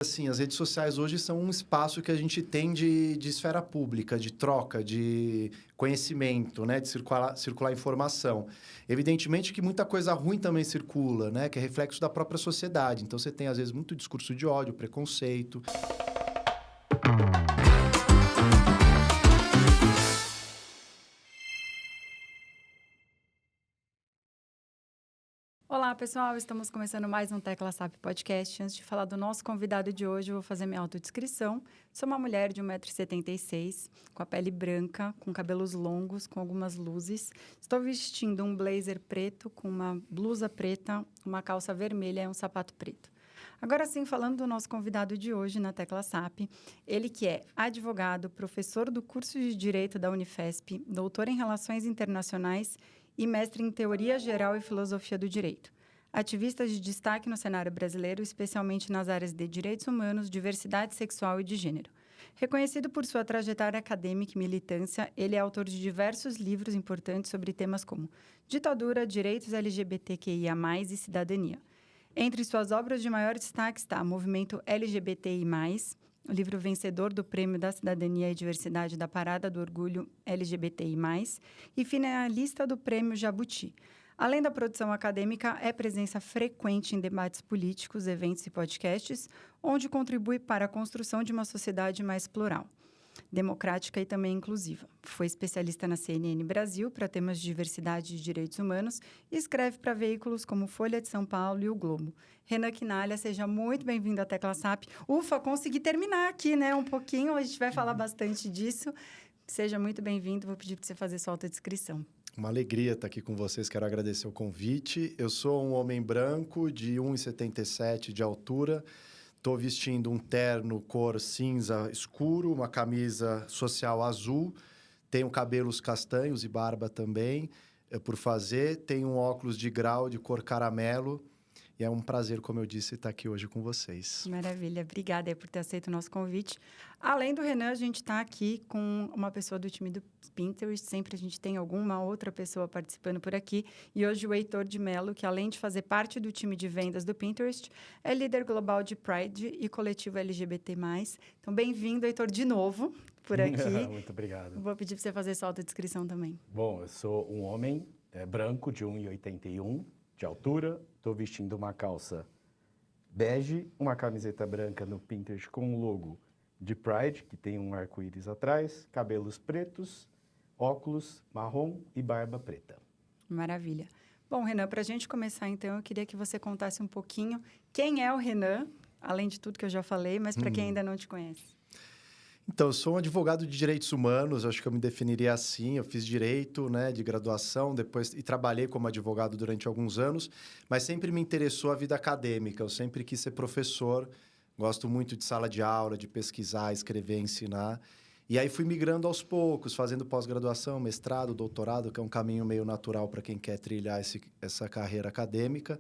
Assim, as redes sociais hoje são um espaço que a gente tem de esfera pública, de troca, de conhecimento, né? De circular informação. Evidentemente que muita coisa ruim também circula, né? Que é reflexo da própria sociedade. Então, você tem, às vezes, muito discurso de ódio, preconceito. Olá, pessoal. Estamos começando mais um Tecla SAP Podcast. Antes de falar do nosso convidado de hoje, eu vou fazer minha autodescrição. Sou uma mulher de 1,76 m, com a pele branca, com cabelos longos, com algumas luzes. Estou vestindo um blazer preto, com uma blusa preta, uma calça vermelha e um sapato preto. Agora sim, falando do nosso convidado de hoje na Tecla SAP, ele que é advogado, professor do curso de Direito da Unifesp, doutor em Relações Internacionais e mestre em Teoria Geral e Filosofia do Direito. Ativista de destaque no cenário brasileiro, especialmente nas áreas de direitos humanos, diversidade sexual e de gênero. Reconhecido por sua trajetória acadêmica e militância, ele é autor de diversos livros importantes sobre temas como ditadura, direitos LGBTQIA+, e cidadania. Entre suas obras de maior destaque está Movimento LGBTI+, o livro vencedor do Prêmio da Cidadania e Diversidade da Parada do Orgulho LGBTI+, e finalista do Prêmio Jabuti. Além da produção acadêmica, é presença frequente em debates políticos, eventos e podcasts, onde contribui para a construção de uma sociedade mais plural, democrática e também inclusiva. Foi especialista na CNN Brasil para temas de diversidade e direitos humanos e escreve para veículos como Folha de São Paulo e O Globo. Renan Quinalha, seja muito bem-vindo à Tecla SAP. Ufa, consegui terminar aqui, né? Um pouquinho, a gente vai falar bastante disso. Seja muito bem-vindo, vou pedir para você fazer sua autodescrição. Uma alegria estar aqui com vocês, quero agradecer o convite. Eu sou um homem branco de 1,77 m de altura. Estou vestindo um terno cor cinza escuro, uma camisa social azul. Tenho cabelos castanhos e barba também, por fazer. Tenho um óculos de grau de cor caramelo. E é um prazer, como eu disse, estar aqui hoje com vocês. Maravilha. Obrigada por ter aceito o nosso convite. Além do Renan, a gente está aqui com uma pessoa do time do Pinterest. Sempre a gente tem alguma outra pessoa participando por aqui. E hoje o Heitor de Mello, que além de fazer parte do time de vendas do Pinterest, é líder global de Pride e coletivo LGBT+. Então, bem-vindo, Heitor, de novo por aqui. Muito obrigado. Vou pedir para você fazer sua autodescrição também. Bom, eu sou um homem branco de 1,81 m de altura. Estou vestindo uma calça bege, uma camiseta branca no Pinterest com o logo de Pride, que tem um arco-íris atrás, cabelos pretos, óculos marrom e barba preta. Maravilha. Bom, Renan, para a gente começar, então, eu queria que você contasse um pouquinho quem é o Renan, além de tudo que eu já falei, mas para quem ainda não te conhece. Então, eu sou um advogado de direitos humanos, acho que eu me definiria assim. Eu fiz direito, né, de graduação, depois e trabalhei como advogado durante alguns anos, mas sempre me interessou a vida acadêmica. Eu sempre quis ser professor, gosto muito de sala de aula, de pesquisar, escrever, ensinar. E aí fui migrando aos poucos, fazendo pós-graduação, mestrado, doutorado, que é um caminho meio natural para quem quer trilhar essa carreira acadêmica.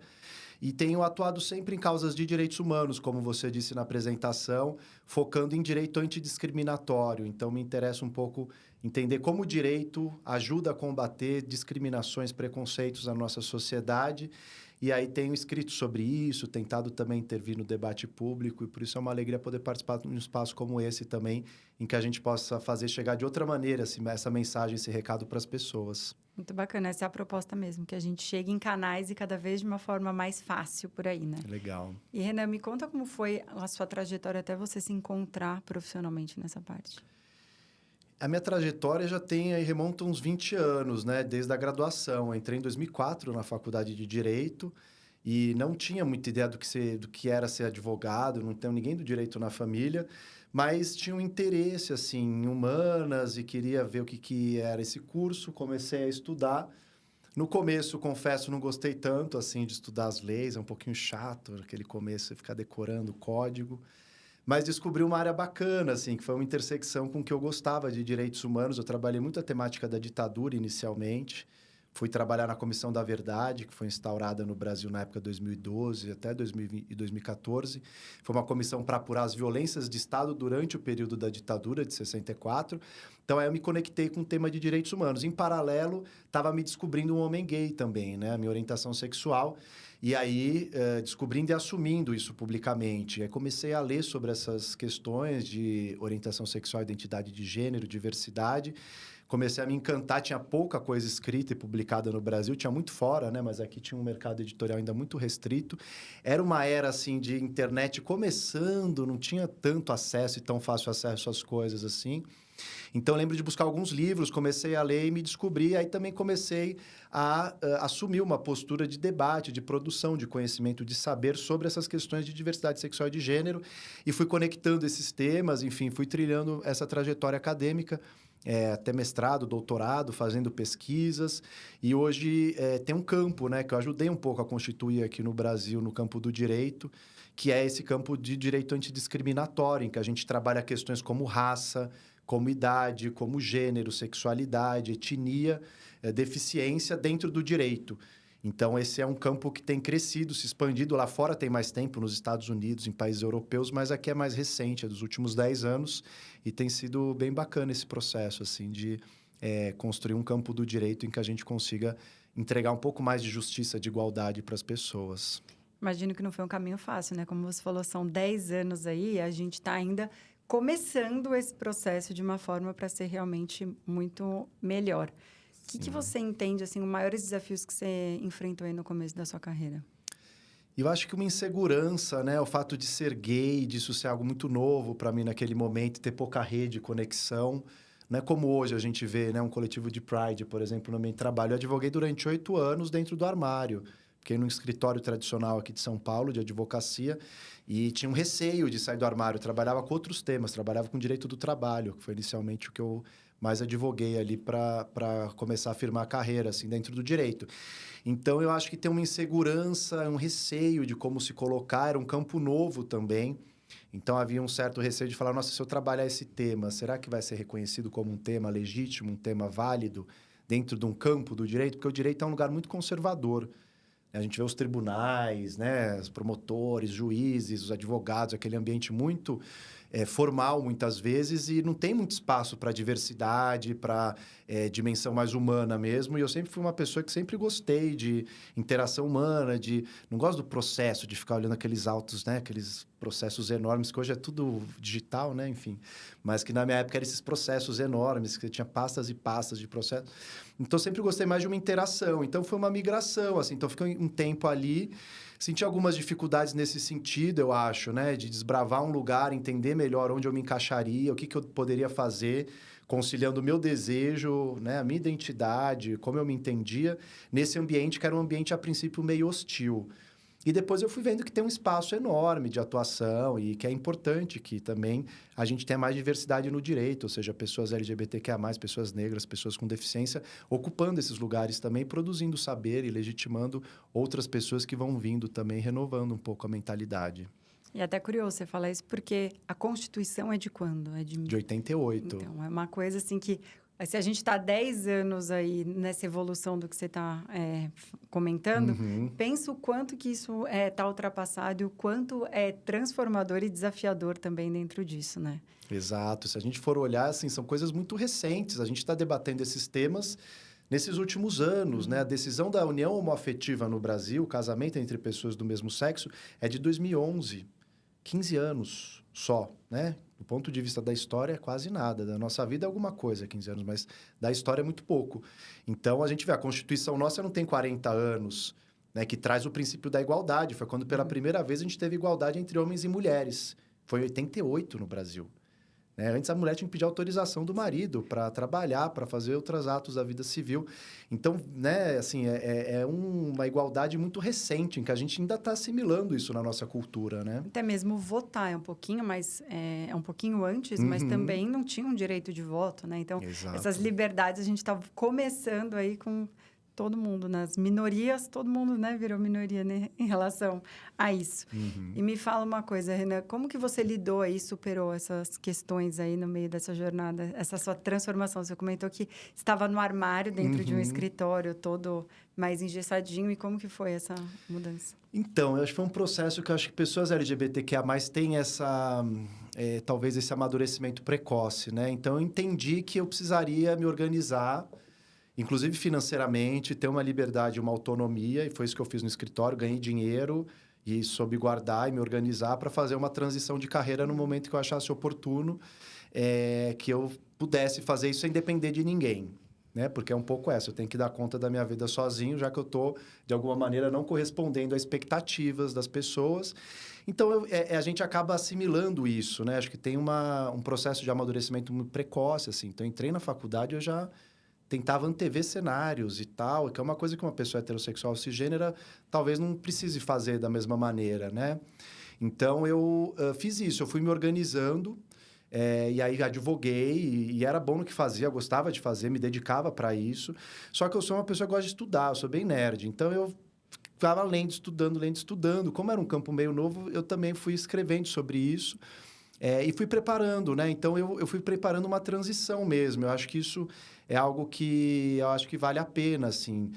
E tenho atuado sempre em causas de direitos humanos, como você disse na apresentação, focando em direito antidiscriminatório. Então, me interessa um pouco entender como o direito ajuda a combater discriminações, preconceitos na nossa sociedade. E aí tenho escrito sobre isso, tentado também intervir no debate público, e por isso é uma alegria poder participar de um espaço como esse também, em que a gente possa fazer chegar de outra maneira essa mensagem, esse recado para as pessoas. Muito bacana, essa é a proposta mesmo, que a gente chegue em canais e cada vez de uma forma mais fácil por aí, né? Legal. E, Renan, me conta como foi a sua trajetória até você se encontrar profissionalmente nessa parte. A minha trajetória já remonta uns 20 anos, né? Desde a graduação. Eu entrei em 2004 na faculdade de Direito e não tinha muita ideia do que era ser advogado, não tenho ninguém do direito na família, mas tinha um interesse, assim, em humanas e queria ver o que era esse curso. Comecei a estudar. No começo, confesso, não gostei tanto, assim, de estudar as leis. É um pouquinho chato, aquele começo, você ficar decorando o código. Mas descobri uma área bacana, assim, que foi uma intersecção com o que eu gostava de direitos humanos. Eu trabalhei muito a temática da ditadura inicialmente. Fui trabalhar na Comissão da Verdade, que foi instaurada no Brasil na época de 2012 até 2014. Foi uma comissão para apurar as violências de Estado durante o período da ditadura de 64. Então, aí eu me conectei com o tema de direitos humanos. Em paralelo, estava me descobrindo um homem gay também, né? A minha orientação sexual. E aí, descobrindo e assumindo isso publicamente. Aí comecei a ler sobre essas questões de orientação sexual, identidade de gênero, diversidade. Comecei a me encantar, tinha pouca coisa escrita e publicada no Brasil, tinha muito fora, né? Mas aqui tinha um mercado editorial ainda muito restrito. Era uma era, assim, de internet começando, não tinha tanto acesso e tão fácil acesso às coisas, assim. Então, eu lembro de buscar alguns livros, comecei a ler e me descobri. Aí também comecei a assumir uma postura de debate, de produção, de conhecimento, de saber sobre essas questões de diversidade sexual e de gênero. E fui conectando esses temas, enfim, fui trilhando essa trajetória acadêmica, até mestrado, doutorado, fazendo pesquisas. E hoje tem um campo, né, que eu ajudei um pouco a constituir aqui no Brasil, no campo do direito, que é esse campo de direito antidiscriminatório, em que a gente trabalha questões como raça, como idade, como gênero, sexualidade, etnia, deficiência dentro do direito. Então, esse é um campo que tem crescido, se expandido. Lá fora tem mais tempo, nos Estados Unidos, em países europeus, mas aqui é mais recente, é dos últimos 10 anos. E tem sido bem bacana esse processo, assim, de construir um campo do direito em que a gente consiga entregar um pouco mais de justiça, de igualdade para as pessoas. Imagino que não foi um caminho fácil, né? Como você falou, são 10 anos aí, a gente está ainda começando esse processo de uma forma para ser realmente muito melhor. O que você entende, assim, os maiores desafios que você enfrentou aí no começo da sua carreira? Eu acho que uma insegurança, né? O fato de ser gay, disso ser algo muito novo para mim naquele momento, ter pouca rede, conexão. Não é como hoje a gente vê, né? Um coletivo de Pride, por exemplo, no meu trabalho. Eu advoguei durante 8 anos dentro do armário. Fiquei num escritório tradicional aqui de São Paulo, de advocacia, e tinha um receio de sair do armário. Eu trabalhava com outros temas, trabalhava com direito do trabalho, que foi inicialmente o que eu mais advoguei ali para começar a firmar a carreira, assim, dentro do direito. Então, eu acho que tem uma insegurança, um receio de como se colocar, era um campo novo também. Então, havia um certo receio de falar, nossa, se eu trabalhar esse tema, será que vai ser reconhecido como um tema legítimo, um tema válido dentro de um campo do direito? Porque o direito é um lugar muito conservador. A gente vê os tribunais, né, os promotores, juízes, os advogados, aquele ambiente muito formal, muitas vezes, e não tem muito espaço para diversidade, para dimensão mais humana mesmo. E eu sempre fui uma pessoa que sempre gostei de interação humana, não gosto do processo, de ficar olhando aqueles autos, né, aqueles processos enormes, que hoje é tudo digital, né, enfim. Mas que na minha época eram esses processos enormes, que tinha pastas e pastas de processo. Então, eu sempre gostei mais de uma interação. Então, foi uma migração, assim. Então, fiquei um tempo ali. Senti algumas dificuldades nesse sentido, eu acho, né? De desbravar um lugar, entender melhor onde eu me encaixaria, o que eu poderia fazer, conciliando o meu desejo, né? A minha identidade, como eu me entendia, nesse ambiente que era um ambiente, a princípio, meio hostil. E depois eu fui vendo que tem um espaço enorme de atuação e que é importante que também a gente tenha mais diversidade no direito, ou seja, pessoas LGBTQIA+, pessoas negras, pessoas com deficiência, ocupando esses lugares também, produzindo saber e legitimando outras pessoas que vão vindo também, renovando um pouco a mentalidade. E é até curioso você falar isso, porque a Constituição é de quando? É de 88. Então, é uma coisa assim que... Se a gente está 10 anos aí nessa evolução do que você está comentando, pensa o quanto que isso está ultrapassado e o quanto é transformador e desafiador também dentro disso, né? Exato. Se a gente for olhar, assim, são coisas muito recentes. A gente está debatendo esses temas nesses últimos anos, né? A decisão da união homoafetiva no Brasil, o casamento entre pessoas do mesmo sexo, é de 2011. 15 anos só, né? Do ponto de vista da história, é quase nada. Da nossa vida é alguma coisa, 15 anos, mas da história é muito pouco. Então, a gente vê, a Constituição nossa não tem 40 anos, né? Que traz o princípio da igualdade. Foi quando, pela primeira vez, a gente teve igualdade entre homens e mulheres. Foi em 88 no Brasil. Antes, a mulher tinha que pedir autorização do marido para trabalhar, para fazer outros atos da vida civil. Então, né, assim, é uma igualdade muito recente, em que a gente ainda está assimilando isso na nossa cultura, né? Até mesmo votar é um pouquinho um pouquinho antes, mas também não tinha um direito de voto, né? Então, Exato. Essas liberdades a gente está começando aí com todo mundo, nas minorias, todo mundo, né, virou minoria, né, em relação a isso. E me fala uma coisa, Renan, como que você lidou aí, superou essas questões aí no meio dessa jornada, essa sua transformação? Você comentou que estava no armário, dentro de um escritório todo mais engessadinho, e como que foi essa mudança? Então, eu acho que foi um processo que eu acho que pessoas LGBTQIA+, têm talvez esse amadurecimento precoce, né? Então, eu entendi que eu precisaria me organizar inclusive financeiramente, ter uma liberdade, uma autonomia, e foi isso que eu fiz no escritório, ganhei dinheiro e soube guardar e me organizar para fazer uma transição de carreira no momento que eu achasse oportuno, que eu pudesse fazer isso sem depender de ninguém. Né? Porque é um pouco essa, eu tenho que dar conta da minha vida sozinho, já que eu estou, de alguma maneira, não correspondendo às expectativas das pessoas. Então, a gente acaba assimilando isso, né? Acho que tem um processo de amadurecimento muito precoce, assim. Então, eu entrei na faculdade, eu já tentava antever cenários e tal, que é uma coisa que uma pessoa heterossexual cisgênera talvez não precise fazer da mesma maneira, né? Então, eu fiz isso, eu fui me organizando. E aí advoguei e era bom no que fazia, gostava de fazer, me dedicava para isso. Só que eu sou uma pessoa que gosta de estudar, eu sou bem nerd. Então, eu ficava lendo, estudando. Como era um campo meio novo, eu também fui escrevendo sobre isso e fui preparando, né? Então, eu fui preparando uma transição mesmo. Eu acho que isso é algo que eu acho que vale a pena, assim,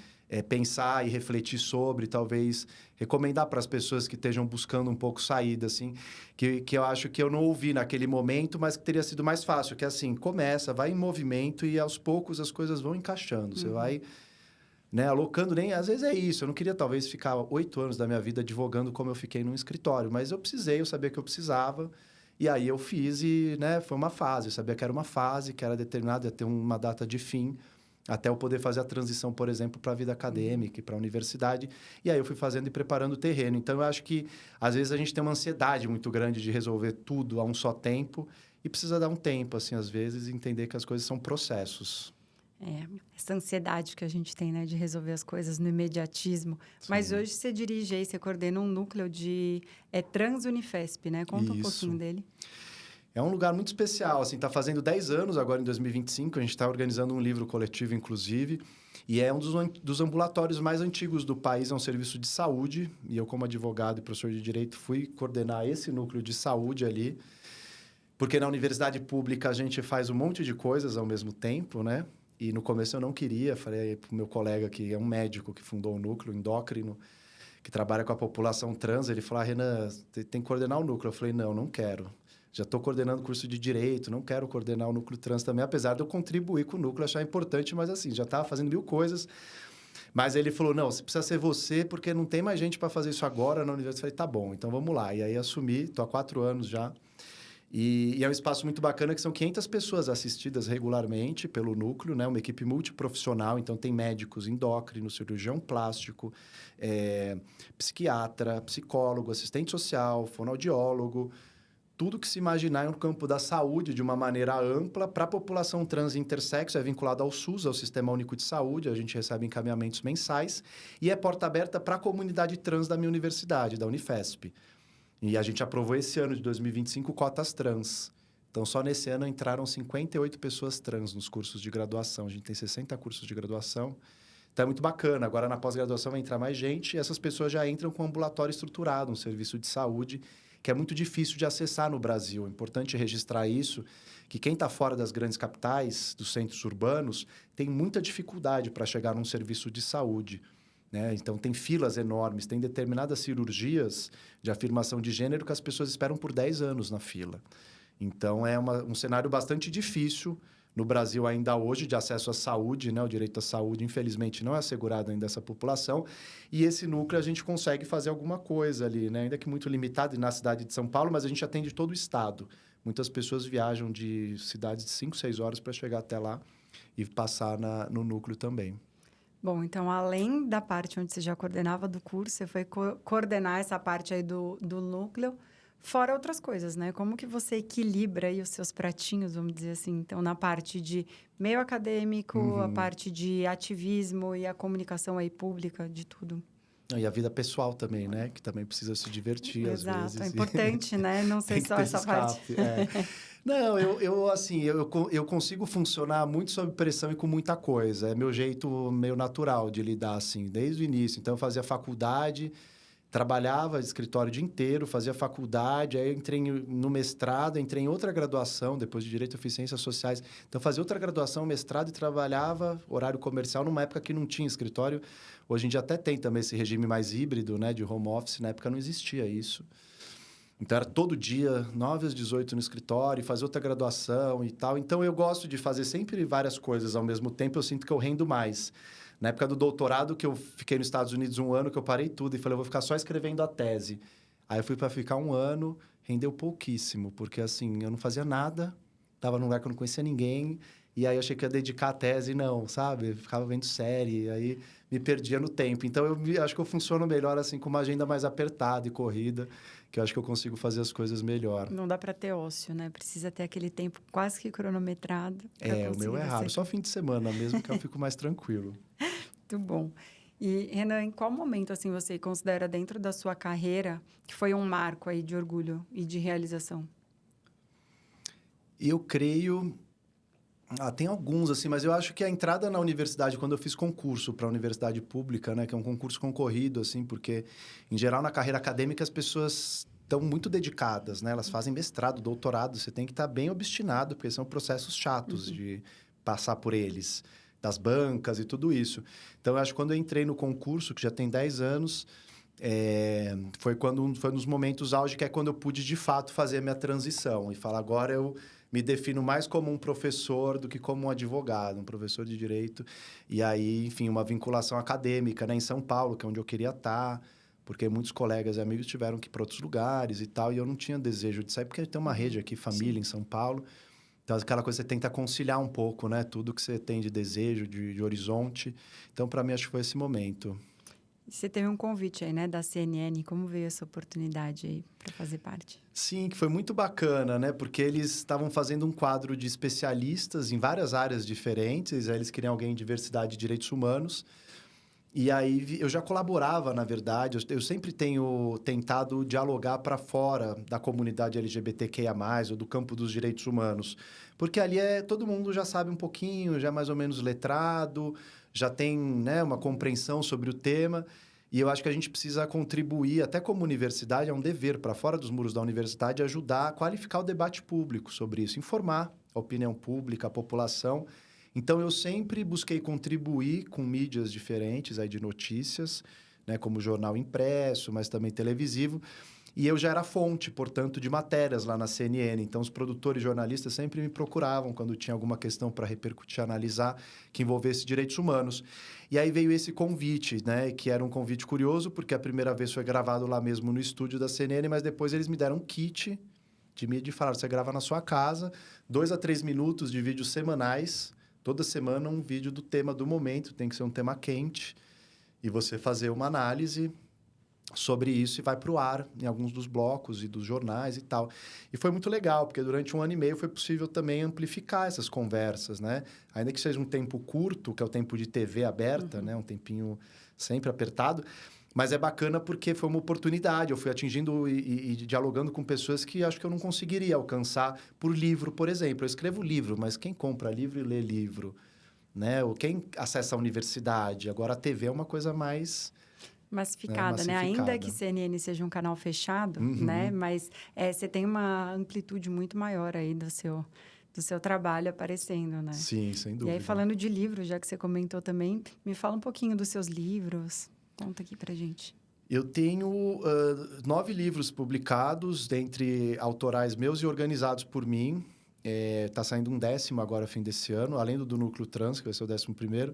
pensar e refletir sobre, talvez recomendar para as pessoas que estejam buscando um pouco saída, assim, que eu acho que eu não ouvi naquele momento, mas que teria sido mais fácil, que assim, começa, vai em movimento e aos poucos as coisas vão encaixando. Você vai, né, alocando, nem às vezes é isso. Eu não queria talvez ficar 8 anos da minha vida advogando como eu fiquei num escritório, mas eu sabia que eu precisava. E aí eu fiz e, né, foi uma fase. Eu sabia que era uma fase, que era determinada, ia ter uma data de fim, até eu poder fazer a transição, por exemplo, para a vida acadêmica e para a universidade. E aí eu fui fazendo e preparando o terreno. Então, eu acho que, às vezes, a gente tem uma ansiedade muito grande de resolver tudo a um só tempo e precisa dar um tempo, assim, às vezes, e entender que as coisas são processos. Essa ansiedade que a gente tem, né, de resolver as coisas no imediatismo. Sim. Mas hoje você dirige aí, você coordena um núcleo de Transunifesp, né? Conta um pouquinho dele. É um lugar muito especial, assim, está fazendo 10 anos agora em 2025, a gente está organizando um livro coletivo, inclusive, e é um dos ambulatórios mais antigos do país, é um serviço de saúde, e eu, como advogado e professor de direito, fui coordenar esse núcleo de saúde ali, porque na universidade pública a gente faz um monte de coisas ao mesmo tempo, né? E no começo eu não queria, falei para o meu colega, que é um médico que fundou o núcleo, endócrino, que trabalha com a população trans, ele falou, Renan, tem que coordenar o núcleo. Eu falei, não quero. Já estou coordenando o curso de Direito, não quero coordenar o núcleo trans também, apesar de eu contribuir com o núcleo, achar importante, mas assim, já estava fazendo 1000 coisas. Mas ele falou, não, precisa ser você, porque não tem mais gente para fazer isso agora na universidade. Eu falei, tá bom, então vamos lá. E aí assumi, estou há 4 anos já. E é um espaço muito bacana, que são 500 pessoas assistidas regularmente pelo núcleo, né? Uma equipe multiprofissional, então tem médicos, endócrino, cirurgião plástico, psiquiatra, psicólogo, assistente social, fonoaudiólogo, tudo que se imaginar no campo da saúde de uma maneira ampla. Para a população trans e intersexo, é vinculado ao SUS, ao Sistema Único de Saúde, a gente recebe encaminhamentos mensais, e é porta aberta para a comunidade trans da minha universidade, da Unifesp. E a gente aprovou esse ano de 2025 cotas trans. Então, só nesse ano entraram 58 pessoas trans nos cursos de graduação. A gente tem 60 cursos de graduação. Então, é muito bacana. Agora, na pós-graduação, vai entrar mais gente e essas pessoas já entram com um ambulatório estruturado, um serviço de saúde, que é muito difícil de acessar no Brasil. É importante registrar isso, que quem está fora das grandes capitais, dos centros urbanos, tem muita dificuldade para chegar num serviço de saúde. Né? Então, tem filas enormes, tem determinadas cirurgias de afirmação de gênero que as pessoas esperam por 10 anos na fila. Então, é um cenário bastante difícil no Brasil ainda hoje de acesso à saúde, né? O direito à saúde, infelizmente, não é assegurado ainda a essa população. E esse núcleo a gente consegue fazer alguma coisa ali, né? Ainda que muito limitado na cidade de São Paulo, mas a gente atende todo o estado. Muitas pessoas viajam de cidades de 5, 6 horas para chegar até lá e passar no núcleo também. Bom, então, além da parte onde você já coordenava do curso, você foi coordenar essa parte aí do núcleo, fora outras coisas, né? Como que você equilibra aí os seus pratinhos, vamos dizer assim? Então, na parte de meio acadêmico, a parte de ativismo e a comunicação aí pública, de tudo. E a vida pessoal também, né? Que também precisa se divertir, às vezes. Exato, é importante, né? Não sei só essa parte. Não, eu consigo funcionar muito sob pressão e com muita coisa. É meu jeito meio natural de lidar, assim, desde o início. Então, eu fazia faculdade, trabalhava de escritório o dia inteiro, fazia faculdade, aí entrei no mestrado, entrei em outra graduação, depois de Direito eu fiz Ciências Sociais. Então, fazia outra graduação, mestrado, e trabalhava horário comercial numa época que não tinha escritório. Hoje em dia até tem também esse regime mais híbrido, né, de home office. Na época não existia isso. Então, era todo dia, 9 às 18 no escritório, fazer outra graduação e tal. Então, eu gosto de fazer sempre várias coisas ao mesmo tempo. Eu sinto que eu rendo mais. Na época do doutorado, que eu fiquei nos Estados Unidos 1 ano, que eu parei tudo e falei, eu vou ficar só escrevendo a tese. Aí, eu fui para ficar 1 ano, rendeu pouquíssimo. Porque, assim, eu não fazia nada, estava num lugar que eu não conhecia ninguém. E aí, eu achei que ia dedicar a tese, não, sabe? Eu ficava vendo série, aí me perdia no tempo. Então, acho que eu funciono melhor, assim, com uma agenda mais apertada e corrida, que eu acho que eu consigo fazer as coisas melhor. Não dá para ter ócio, né? Precisa ter aquele tempo quase que cronometrado. O meu é raro. Só fim de semana mesmo, que eu fico mais tranquilo. Muito bom. E, Renan, em qual momento, assim, você considera dentro da sua carreira que foi um marco aí de orgulho e de realização? Eu creio... tem alguns, assim, mas eu acho que a entrada na universidade, quando eu fiz concurso para a universidade pública, né, que é um concurso concorrido, assim, porque, em geral, na carreira acadêmica, as pessoas estão muito dedicadas, né? Elas fazem mestrado, doutorado, você tem que estar bem obstinado, porque são processos chatos de passar por eles, das bancas e tudo isso. Então, eu acho que quando eu entrei no concurso, que já tem 10 anos, foi nos momentos auge, que é quando eu pude, de fato, fazer a minha transição e falar, agora eu me defino mais como um professor do que como um advogado, um professor de direito. E aí, enfim, uma vinculação acadêmica, né, em São Paulo, que é onde eu queria estar, porque muitos colegas e amigos tiveram que ir para outros lugares e tal, e eu não tinha desejo de sair, porque tem uma rede aqui, família em São Paulo. Então, aquela coisa, você tenta conciliar um pouco, né, tudo que você tem de desejo, de horizonte. Então, para mim, acho que foi esse momento. Você teve um convite aí, né, da CNN. Como veio essa oportunidade aí para fazer parte? Sim, que foi muito bacana, né? Porque eles estavam fazendo um quadro de especialistas em várias áreas diferentes. Aí eles queriam alguém em diversidade de direitos humanos. E aí eu já colaborava, na verdade. Eu sempre tenho tentado dialogar para fora da comunidade LGBTQIA+, ou do campo dos direitos humanos. Porque ali todo mundo já sabe um pouquinho, já é mais ou menos letrado, já tem, né, uma compreensão sobre o tema. E eu acho que a gente precisa contribuir, até como universidade, é um dever, para fora dos muros da universidade, ajudar a qualificar o debate público sobre isso, informar a opinião pública, a população. Então, eu sempre busquei contribuir com mídias diferentes aí de notícias, né, como jornal impresso, mas também televisivo. E eu já era fonte, portanto, de matérias lá na CNN. Então, os produtores e jornalistas sempre me procuravam quando tinha alguma questão para repercutir, analisar, que envolvesse direitos humanos. E aí veio esse convite, né? Que era um convite curioso, porque a primeira vez foi gravado lá mesmo no estúdio da CNN, mas depois eles me deram um kit de mídia e falaram, você grava na sua casa, 2 a 3 minutos de vídeos semanais, toda semana um vídeo do tema do momento, tem que ser um tema quente, e você fazer uma análise sobre isso e vai para o ar em alguns dos blocos e dos jornais e tal. E foi muito legal, porque durante 1 ano e meio foi possível também amplificar essas conversas, né? Ainda que seja um tempo curto, que é o tempo de TV aberta, né? Um tempinho sempre apertado, mas é bacana porque foi uma oportunidade. Eu fui atingindo e dialogando com pessoas que acho que eu não conseguiria alcançar por livro, por exemplo. Eu escrevo livro, mas quem compra livro e lê livro, né? Ou quem acessa a universidade? Agora a TV é uma coisa mais... Massificada, né? Ainda que CNN seja um canal fechado, né? Mas você tem uma amplitude muito maior aí do seu trabalho aparecendo, né? Sim, sem dúvida. E aí, falando de livros, já que você comentou também, me fala um pouquinho dos seus livros. Conta aqui pra gente. Eu tenho 9 livros publicados, dentre autorais meus e organizados por mim. Tá saindo um 10º agora, fim desse ano, além do Núcleo Trans, que vai ser o 11º.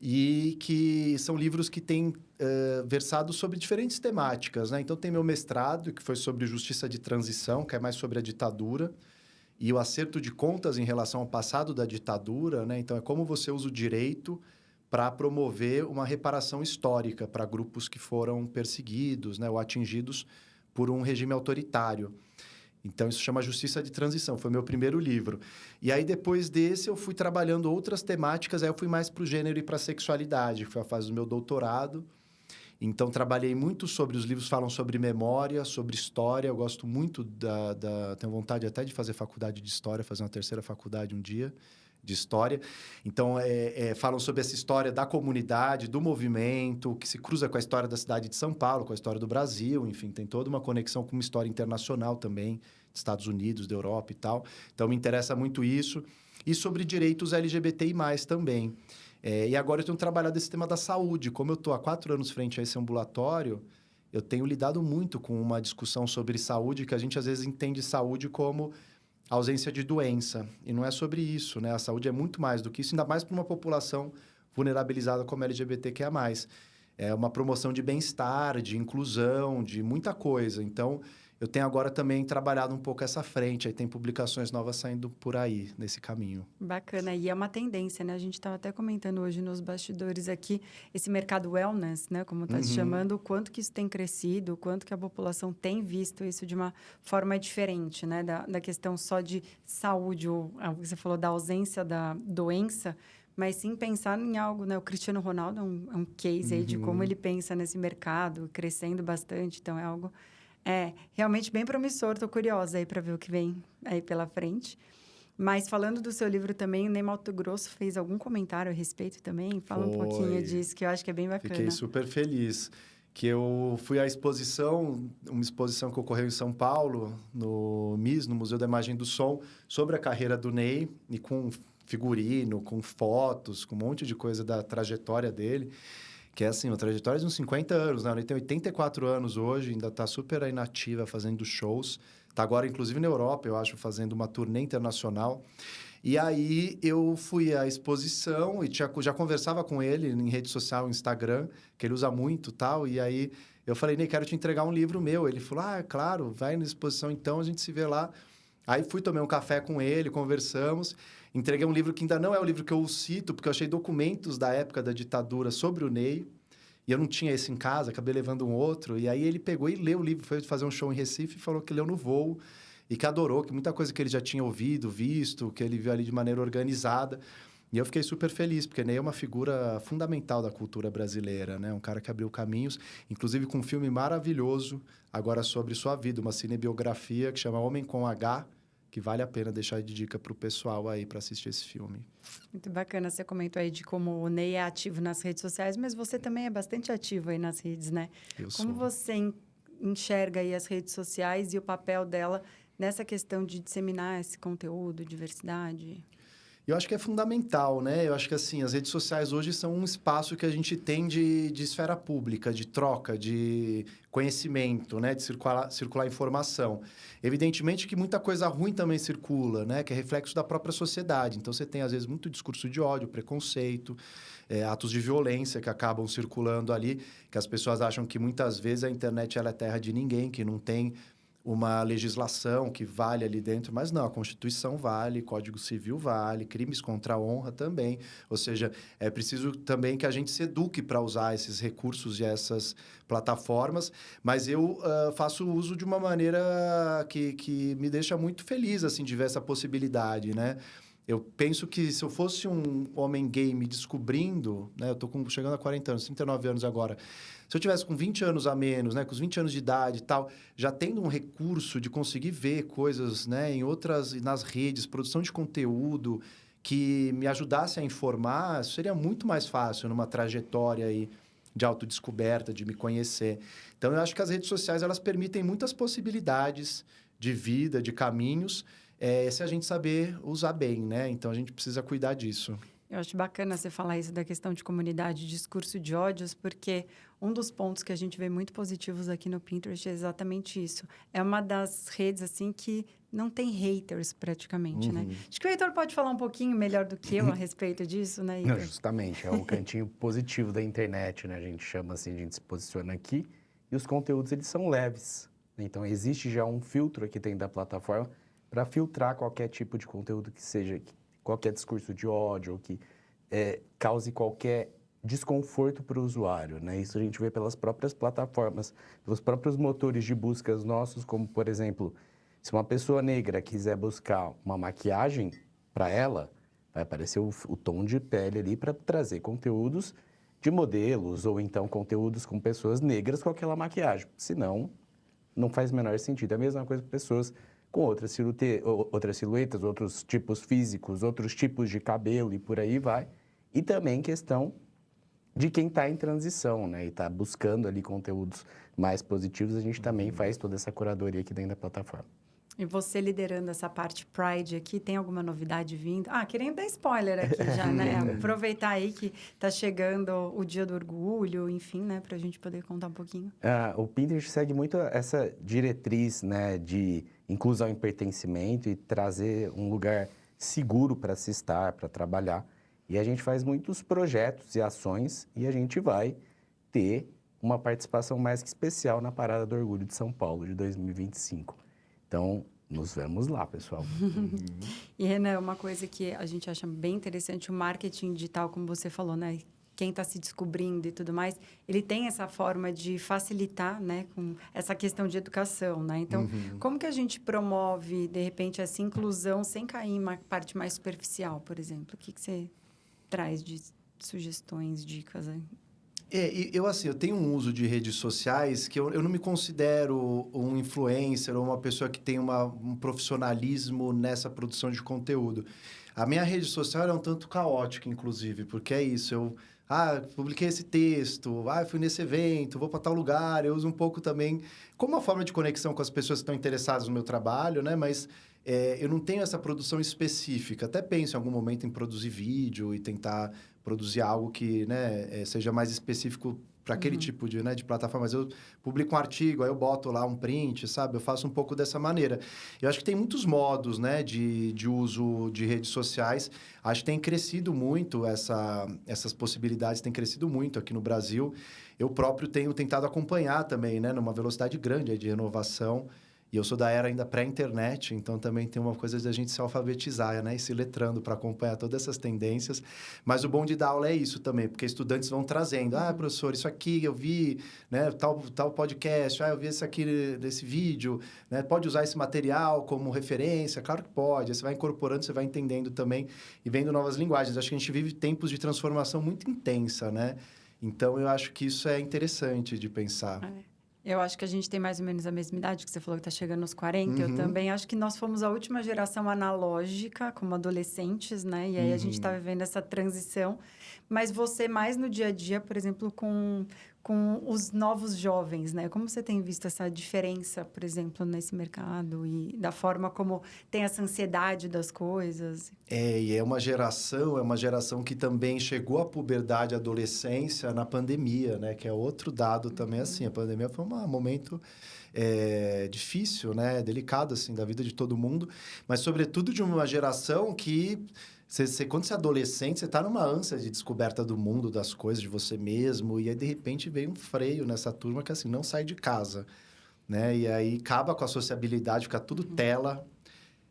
E que são livros que têm versado sobre diferentes temáticas, né? Então, tem meu mestrado, que foi sobre justiça de transição, que é mais sobre a ditadura, e o acerto de contas em relação ao passado da ditadura, né? Então, é como você usa o direito para promover uma reparação histórica para grupos que foram perseguidos, né? Ou atingidos por um regime autoritário. Então, isso chama Justiça de Transição, foi meu primeiro livro. E aí, depois desse, eu fui trabalhando outras temáticas, aí eu fui mais para o gênero e para a sexualidade, que foi a fase do meu doutorado. Então, trabalhei muito sobre... Os livros falam sobre memória, sobre história. Eu gosto muito tenho vontade até de fazer faculdade de história, fazer uma 3ª faculdade um dia de história. Então, falam sobre essa história da comunidade, do movimento, que se cruza com a história da cidade de São Paulo, com a história do Brasil, enfim, tem toda uma conexão com uma história internacional também, dos Estados Unidos, da Europa e tal. Então, me interessa muito isso. E sobre direitos LGBTI+, também. E agora eu tenho trabalhado esse tema da saúde. Como eu estou há 4 anos frente a esse ambulatório, eu tenho lidado muito com uma discussão sobre saúde, que a gente às vezes entende saúde como ausência de doença. E não é sobre isso, né? A saúde é muito mais do que isso, ainda mais para uma população vulnerabilizada como LGBTQIA+. É uma promoção de bem-estar, de inclusão, de muita coisa. Então, eu tenho agora também trabalhado um pouco essa frente. Aí tem publicações novas saindo por aí, nesse caminho. Bacana. E é uma tendência, né? A gente estava até comentando hoje nos bastidores aqui, esse mercado wellness, né? Como está se chamando, o quanto que isso tem crescido, o quanto que a população tem visto isso de uma forma diferente, né? Da questão só de saúde, ou você falou da ausência da doença, mas sim pensar em algo, né? O Cristiano Ronaldo é um case aí de como ele pensa nesse mercado, crescendo bastante. Então, é algo realmente bem promissor. Estou curiosa aí para ver o que vem aí pela frente. Mas falando do seu livro também, o Ney Matogrosso fez algum comentário a respeito também? Fala um pouquinho disso, que eu acho que é bem bacana. Fiquei super feliz. Que eu fui à exposição, uma exposição que ocorreu em São Paulo, no MIS, no Museu da Imagem do Som, sobre a carreira do Ney, e com figurino, com fotos, com um monte de coisa da trajetória dele. Que é assim, uma trajetória de uns 50 anos, né? Ele tem 84 anos hoje, ainda está super aí nativa, fazendo shows. Está agora, inclusive, na Europa, eu acho, fazendo uma turnê internacional. E aí, eu fui à exposição e já conversava com ele em rede social, Instagram, que ele usa muito e tal. E aí, eu falei, Ney, quero te entregar um livro meu. Ele falou, claro, vai na exposição então, a gente se vê lá. Aí, fui tomar um café com ele, conversamos. Entreguei um livro que ainda não é o livro que eu cito, porque eu achei documentos da época da ditadura sobre o Ney. E eu não tinha esse em casa, acabei levando um outro. E aí ele pegou e leu o livro, foi fazer um show em Recife e falou que leu no voo. E que adorou, que muita coisa que ele já tinha ouvido, visto, que ele viu ali de maneira organizada. E eu fiquei super feliz, porque Ney é uma figura fundamental da cultura brasileira, né? Um cara que abriu caminhos, inclusive com um filme maravilhoso, agora sobre sua vida, uma cinebiografia que chama Homem com H, que vale a pena deixar de dica para o pessoal aí para assistir esse filme. Muito bacana. Você comentou aí de como o Ney é ativo nas redes sociais, mas você também é bastante ativo aí nas redes, né? Como você enxerga aí as redes sociais e o papel dela nessa questão de disseminar esse conteúdo, diversidade? Eu acho que é fundamental, né? Eu acho que, assim, as redes sociais hoje são um espaço que a gente tem de esfera pública, de troca, de conhecimento, né? De circular informação. Evidentemente que muita coisa ruim também circula, né? Que é reflexo da própria sociedade. Então, você tem, às vezes, muito discurso de ódio, preconceito, atos de violência que acabam circulando ali, que as pessoas acham que, muitas vezes, a internet ela é terra de ninguém, que não tem uma legislação que vale ali dentro, mas não, a Constituição vale, Código Civil vale, crimes contra a honra também. Ou seja, é preciso também que a gente se eduque para usar esses recursos e essas plataformas, mas eu faço uso de uma maneira que me deixa muito feliz, assim, de ver essa possibilidade, né? Eu penso que se eu fosse um homem gay me descobrindo, né? Eu tô chegando a 40 anos, 39 anos agora. Se eu tivesse com 20 anos a menos, né? Com os 20 anos de idade e tal, já tendo um recurso de conseguir ver coisas, né? Nas redes, produção de conteúdo que me ajudasse a informar, seria muito mais fácil numa trajetória aí de autodescoberta, de me conhecer. Então, eu acho que as redes sociais, elas permitem muitas possibilidades de vida, de caminhos, se a gente saber usar bem, né? Então, a gente precisa cuidar disso. Eu acho bacana você falar isso da questão de comunidade, discurso de ódios, porque um dos pontos que a gente vê muito positivos aqui no Pinterest é exatamente isso. É uma das redes, assim, que não tem haters, praticamente, né? Acho que o Heitor pode falar um pouquinho melhor do que eu a respeito disso, né, Heitor? Não, justamente, é um cantinho positivo da internet, né? A gente chama assim, a gente se posiciona aqui, e os conteúdos, eles são leves. Então, existe já um filtro aqui dentro da plataforma para filtrar qualquer tipo de conteúdo que seja, qualquer discurso de ódio, ou que cause qualquer desconforto para o usuário, né? Isso a gente vê pelas próprias plataformas, pelos próprios motores de buscas nossos, como, por exemplo, se uma pessoa negra quiser buscar uma maquiagem para ela, vai aparecer o tom de pele ali para trazer conteúdos de modelos, ou então conteúdos com pessoas negras com aquela maquiagem. Senão, não faz o menor sentido. É a mesma coisa com pessoas com outras silhuetas, outros tipos físicos, outros tipos de cabelo e por aí vai. E também questão de quem está em transição, né? E está buscando ali conteúdos mais positivos, a gente também faz toda essa curadoria aqui dentro da plataforma. E você liderando essa parte Pride aqui, tem alguma novidade vindo? Querendo dar spoiler aqui já, né? Aproveitar aí que tá chegando o Dia do Orgulho, enfim, né? Pra gente poder contar um pouquinho. O Pinterest segue muito essa diretriz, né, de inclusão e pertencimento e trazer um lugar seguro para se estar, para trabalhar. E a gente faz muitos projetos e ações e a gente vai ter uma participação mais que especial na Parada do Orgulho de São Paulo de 2025. Então, nos vemos lá, pessoal. E, Renan, uma coisa que a gente acha bem interessante, o marketing digital, como você falou, né? Quem está se descobrindo e tudo mais, ele tem essa forma de facilitar, né? Com essa questão de educação, né? Então, como que a gente promove, de repente, essa inclusão sem cair em uma parte mais superficial, por exemplo? O que você traz de sugestões, dicas aí? Eu tenho um uso de redes sociais que eu não me considero um influencer ou uma pessoa que tem um profissionalismo nessa produção de conteúdo. A minha rede social é um tanto caótica, inclusive, porque é isso, publiquei esse texto, fui nesse evento, vou para tal lugar, eu uso um pouco também como uma forma de conexão com as pessoas que estão interessadas no meu trabalho, né? Mas eu não tenho essa produção específica. Até penso em algum momento em produzir vídeo e tentar produzir algo que, né, seja mais específico para aquele tipo de plataforma. Mas eu publico um artigo, aí eu boto lá um print, sabe? Eu faço um pouco dessa maneira. Eu acho que tem muitos modos, né, de uso de redes sociais. Acho que tem crescido muito essas possibilidades, têm crescido muito aqui no Brasil. Eu próprio tenho tentado acompanhar também, né, numa velocidade grande de renovação. E eu sou da era ainda pré-internet, então também tem uma coisa de a gente se alfabetizar, né? E se letrando para acompanhar todas essas tendências. Mas o bom de dar aula é isso também, porque estudantes vão trazendo. Professor, isso aqui eu vi, né? Tal podcast, eu vi isso aqui nesse vídeo, né? Pode usar esse material como referência? Claro que pode. Aí você vai incorporando, você vai entendendo também e vendo novas linguagens. Acho que a gente vive tempos de transformação muito intensa, né? Então, eu acho que isso é interessante de pensar. Eu acho que a gente tem mais ou menos a mesma idade, que você falou que está chegando aos 40. Eu também acho que nós fomos a última geração analógica, como adolescentes, né? E aí a gente está vivendo essa transição. Mas você mais no dia a dia, por exemplo, com os novos jovens, né? Como você tem visto essa diferença, por exemplo, nesse mercado e da forma como tem essa ansiedade das coisas? E é uma geração que também chegou à puberdade e adolescência na pandemia, né? Que é outro dado também, assim. A pandemia foi um momento difícil, né? Delicado, assim, da vida de todo mundo. Mas, sobretudo, de uma geração que... quando você é adolescente, você está numa ânsia de descoberta do mundo, das coisas, de você mesmo. E aí, de repente, veio um freio nessa turma que, assim, não sai de casa, né? E aí, acaba com a sociabilidade, fica tudo tela.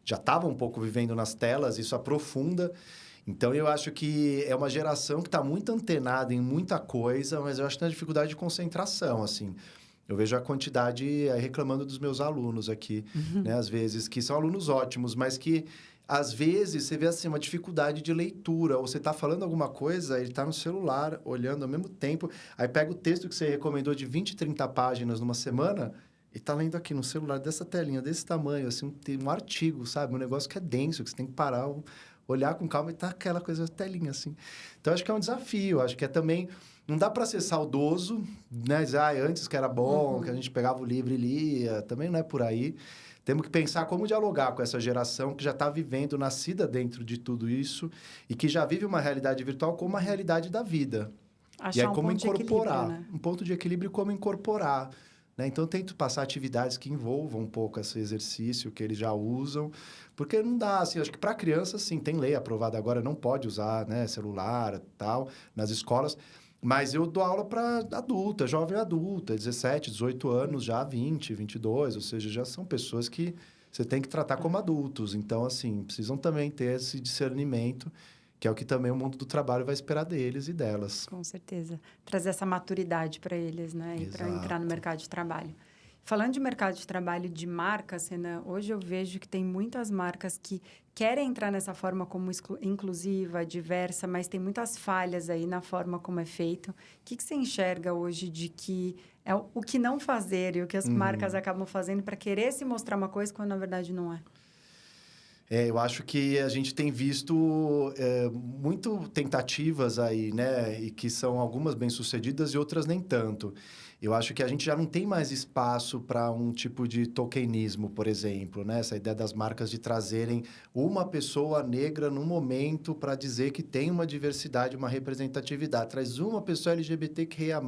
Já estava um pouco vivendo nas telas, isso aprofunda. Então, eu acho que é uma geração que está muito antenada em muita coisa, mas eu acho que tem uma dificuldade de concentração, assim. Eu vejo a quantidade aí reclamando dos meus alunos aqui, né? Às vezes, que são alunos ótimos, mas que... Às vezes, você vê assim, uma dificuldade de leitura. Ou você está falando alguma coisa, ele está no celular, olhando ao mesmo tempo. Aí pega o texto que você recomendou de 20, 30 páginas numa semana e está lendo aqui no celular, dessa telinha, desse tamanho, assim, um artigo, sabe? Um negócio que é denso, que você tem que parar, olhar com calma e tá aquela coisa, telinha, assim. Então, acho que é um desafio. Acho que é também... Não dá para ser saudoso, né? Dizer, antes que era bom, que a gente pegava o livro e lia. Também não é por aí. Temos que pensar como dialogar com essa geração que já está vivendo, nascida dentro de tudo isso e que já vive uma realidade virtual como uma realidade da vida. Achar e aí, como incorporar. Né? Um ponto de equilíbrio e como incorporar. Né? Então, eu tento passar atividades que envolvam um pouco esse exercício que eles já usam, porque não dá, assim, acho que para criança, sim, tem lei aprovada agora, não pode usar, né, celular e tal, nas escolas. Mas eu dou aula para adulta, jovem adulta, 17, 18 anos, já 20, 22, ou seja, já são pessoas que você tem que tratar como adultos. Então, assim, precisam também ter esse discernimento, que é o que também o mundo do trabalho vai esperar deles e delas. Com certeza. Trazer essa maturidade para eles, né? E para entrar no mercado de trabalho. Falando de mercado de trabalho de marcas, Renan, hoje eu vejo que tem muitas marcas que querem entrar nessa forma como inclusiva, diversa, mas tem muitas falhas aí na forma como é feito. O que você enxerga hoje de que é o que não fazer e o que as marcas acabam fazendo para querer se mostrar uma coisa quando na verdade não é? Eu acho que a gente tem visto muito tentativas aí, né? E que são algumas bem-sucedidas e outras nem tanto. Eu acho que a gente já não tem mais espaço para um tipo de tokenismo, por exemplo, né? Essa ideia das marcas de trazerem uma pessoa negra no momento para dizer que tem uma diversidade, uma representatividade. Traz uma pessoa LGBTQIA+,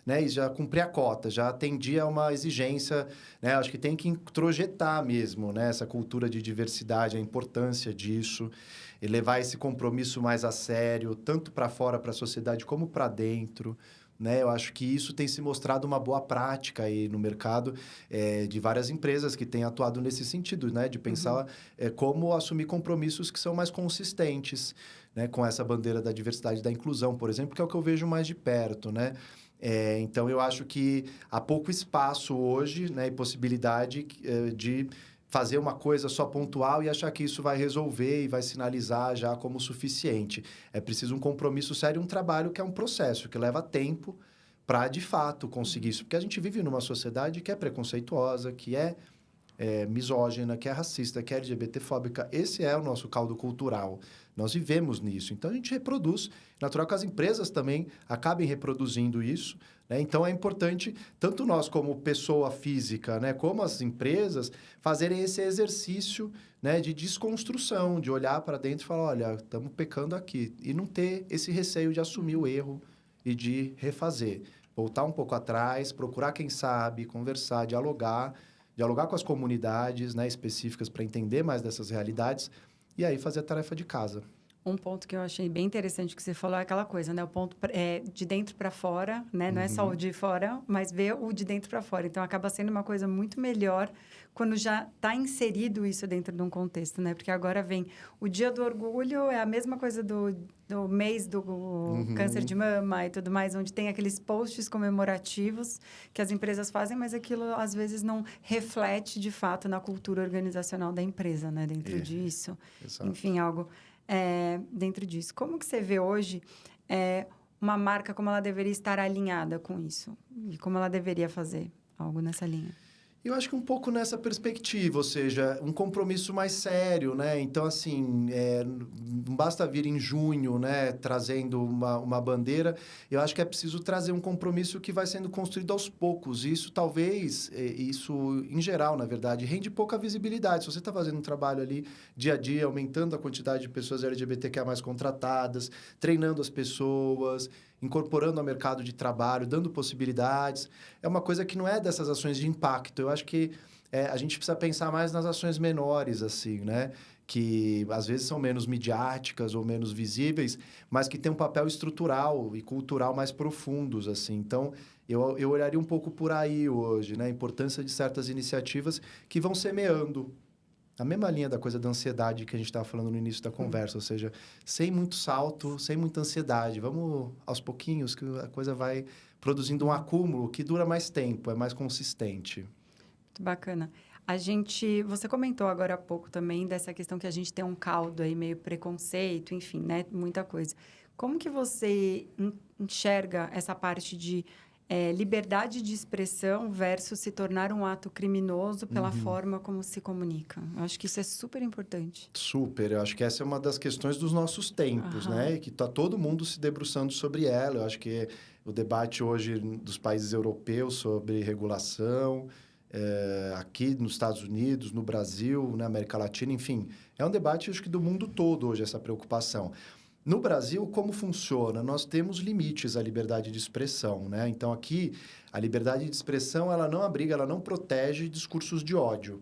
né? E já cumprir a cota, já atendia a uma exigência, né? Acho que tem que introjetar mesmo, né? Essa cultura de diversidade, a importância disso, e levar esse compromisso mais a sério, tanto para fora, para a sociedade, como para dentro, né? Eu acho que isso tem se mostrado uma boa prática aí no mercado de várias empresas que têm atuado nesse sentido, né? De pensar como assumir compromissos que são mais consistentes, né? Com essa bandeira da diversidade e da inclusão, por exemplo, que é o que eu vejo mais de perto, né? Então, eu acho que há pouco espaço hoje, né? E possibilidade de fazer uma coisa só pontual e achar que isso vai resolver e vai sinalizar já como suficiente. É preciso um compromisso sério, um trabalho que é um processo, que leva tempo para, de fato, conseguir isso. Porque a gente vive numa sociedade que é preconceituosa, que é misógina, que é racista, que é LGBTfóbica. Esse é o nosso caldo cultural. Nós vivemos nisso. Então, a gente reproduz. Natural que as empresas também acabem reproduzindo isso, né? Então, é importante, tanto nós como pessoa física, né, como as empresas, fazerem esse exercício, né, de desconstrução, de olhar para dentro e falar, olha, estamos pecando aqui. E não ter esse receio de assumir o erro e de refazer. Voltar um pouco atrás, procurar quem sabe, conversar, dialogar com as comunidades, né, específicas para entender mais dessas realidades e aí fazer a tarefa de casa. Um ponto que eu achei bem interessante que você falou é aquela coisa, né? O ponto de dentro para fora, né? Não é só o de fora, mas ver o de dentro para fora. Então, acaba sendo uma coisa muito melhor quando já está inserido isso dentro de um contexto, né? Porque agora vem o Dia do Orgulho, é a mesma coisa do mês do câncer de mama e tudo mais, onde tem aqueles posts comemorativos que as empresas fazem, mas aquilo, às vezes, não reflete, de fato, na cultura organizacional da empresa, né? Dentro disso. Exato. Enfim, algo... dentro disso. Como que você vê hoje uma marca, como ela deveria estar alinhada com isso? E como ela deveria fazer algo nessa linha? Eu acho que um pouco nessa perspectiva, ou seja, um compromisso mais sério, né? Então, assim, não basta vir em junho, né, trazendo uma bandeira. Eu acho que é preciso trazer um compromisso que vai sendo construído aos poucos. E isso, talvez, isso em geral, na verdade, rende pouca visibilidade. Se você está fazendo um trabalho ali, dia a dia, aumentando a quantidade de pessoas LGBTQIA+ contratadas, treinando as pessoas, incorporando ao mercado de trabalho, dando possibilidades. É uma coisa que não é dessas ações de impacto. Eu acho que a gente precisa pensar mais nas ações menores, assim, né? Que às vezes são menos midiáticas ou menos visíveis, mas que têm um papel estrutural e cultural mais profundos, assim. Então, eu olharia um pouco por aí hoje, né? A importância de certas iniciativas que vão semeando. A mesma linha da coisa da ansiedade que a gente estava falando no início da conversa, ou seja, sem muito salto, sem muita ansiedade. Vamos aos pouquinhos que a coisa vai produzindo um acúmulo que dura mais tempo, é mais consistente. Muito bacana. Você comentou agora há pouco também dessa questão que a gente tem um caldo aí, meio preconceito, enfim, né? Muita coisa. Como que você enxerga essa parte de liberdade de expressão versus se tornar um ato criminoso pela forma como se comunica? Eu acho que isso é super importante. Super. Eu acho que essa é uma das questões dos nossos tempos, né? E que está todo mundo se debruçando sobre ela. Eu acho que o debate hoje dos países europeus sobre regulação, aqui nos Estados Unidos, no Brasil, na América Latina, enfim, é um debate, acho que do mundo todo hoje, essa preocupação. No Brasil, como funciona? Nós temos limites à liberdade de expressão, né? Então, aqui, a liberdade de expressão, ela não abriga, ela não protege discursos de ódio.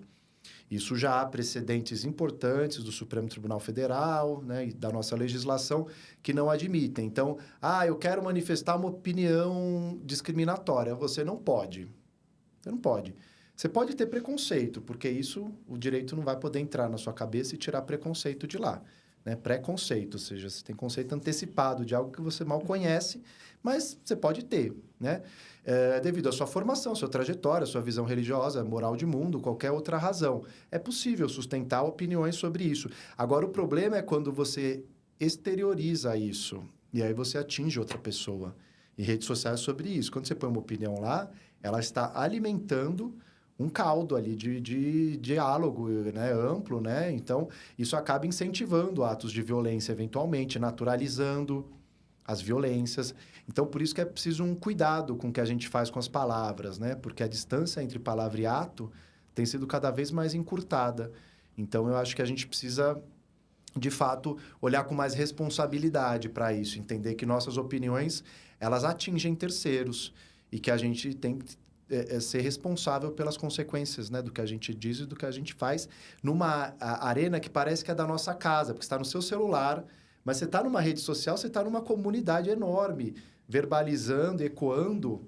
Isso já há precedentes importantes do Supremo Tribunal Federal, né, e da nossa legislação que não admitem. Então, eu quero manifestar uma opinião discriminatória. Você não pode. Você não pode. Você pode ter preconceito, porque isso, o direito não vai poder entrar na sua cabeça e tirar preconceito de lá. Né? Preconceito, ou seja, você tem conceito antecipado de algo que você mal conhece, mas você pode ter, né? Devido à sua formação, sua trajetória, sua visão religiosa, moral de mundo, qualquer outra razão. É possível sustentar opiniões sobre isso. Agora, o problema é quando você exterioriza isso, e aí você atinge outra pessoa. E redes sociais sobre isso. Quando você põe uma opinião lá, ela está alimentando um caldo ali de diálogo, né, amplo, né? Então, isso acaba incentivando atos de violência, eventualmente, naturalizando as violências. Então, por isso que é preciso um cuidado com o que a gente faz com as palavras, né? Porque a distância entre palavra e ato tem sido cada vez mais encurtada. Então, eu acho que a gente precisa, de fato, olhar com mais responsabilidade para isso, entender que nossas opiniões, elas atingem terceiros e que a gente tem que ser responsável pelas consequências, né, do que a gente diz e do que a gente faz numa arena que parece que é da nossa casa, porque está no seu celular, mas você está numa rede social, você está numa comunidade enorme, verbalizando, ecoando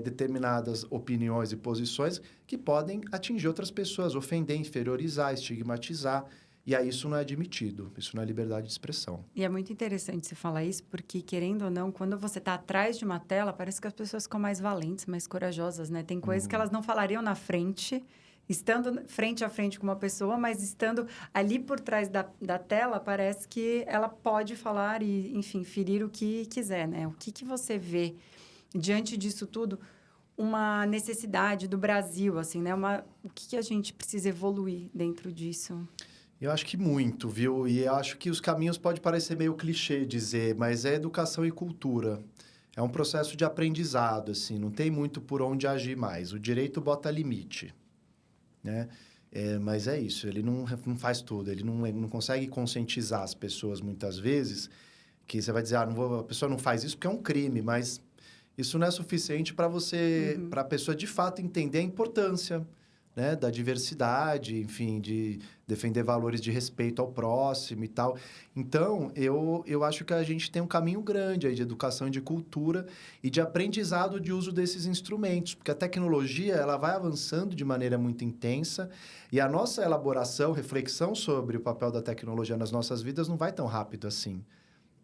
determinadas opiniões e posições que podem atingir outras pessoas, ofender, inferiorizar, estigmatizar. E aí isso não é admitido, isso não é liberdade de expressão. E é muito interessante você falar isso, porque, querendo ou não, quando você está atrás de uma tela, parece que as pessoas ficam mais valentes, mais corajosas, né? Tem coisas que elas não falariam na frente, estando frente a frente com uma pessoa, mas estando ali por trás da tela, parece que ela pode falar e, enfim, ferir o que quiser, né? O que você vê diante disso tudo? Uma necessidade do Brasil, assim, né? O que a gente precisa evoluir dentro disso? Eu acho que muito, viu? E eu acho que os caminhos pode parecer meio clichê dizer, mas é educação e cultura. É um processo de aprendizado, assim, não tem muito por onde agir mais. O direito bota limite, né? Mas é isso, ele não faz tudo, ele não consegue conscientizar as pessoas muitas vezes, que você vai dizer, a pessoa não faz isso porque é um crime, mas isso não é suficiente para para a pessoa de fato entender a importância, né, da diversidade, enfim, de defender valores de respeito ao próximo e tal. Então, eu acho que a gente tem um caminho grande aí de educação e de cultura e de aprendizado de uso desses instrumentos, porque a tecnologia, ela vai avançando de maneira muito intensa e a nossa elaboração, reflexão sobre o papel da tecnologia nas nossas vidas não vai tão rápido assim.